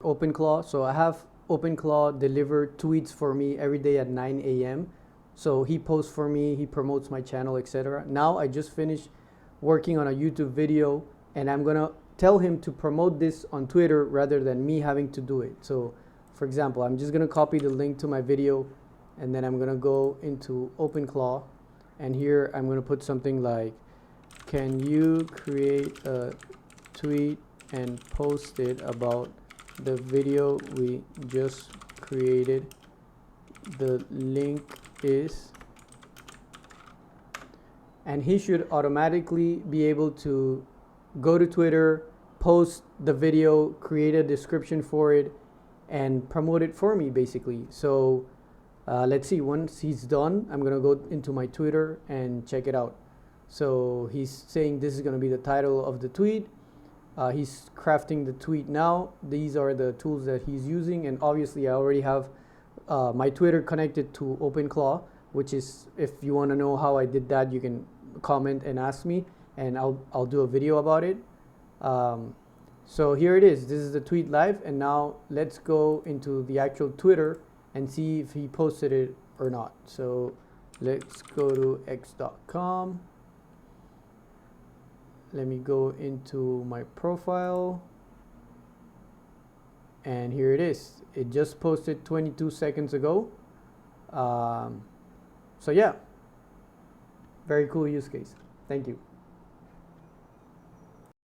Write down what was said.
OpenClaw. So I have OpenClaw deliver tweets for me every day at 9 a.m. So he posts for me, he promotes my channel, etc. Now I just finished working on a YouTube video and I'm gonna tell him to promote this on Twitter rather than me having to do it. So for example, I'm just gonna copy the link to my video and then I'm gonna go into OpenClaw and here I'm gonna put something like, can you create a tweet and post it about the video we just created? The link is, and he should automatically be able to go to Twitter, post the video, create a description for it, and promote it for me basically. So let's see, once he's done, I'm gonna go into my Twitter and check it out. So he's saying this is gonna be the title of the tweet. He's crafting the tweet now. These are the tools that he's using, and obviously I already have my Twitter connected to OpenClaw, which is, if you want to know how I did that, you can comment and ask me, and I'll do a video about it. So here it is. This is the tweet live, and now let's go into the actual Twitter and see if he posted it or not. So let's go to x.com. Let me go into my profile, and here it is. It just posted 22 seconds ago. So yeah, very cool use case. Thank you.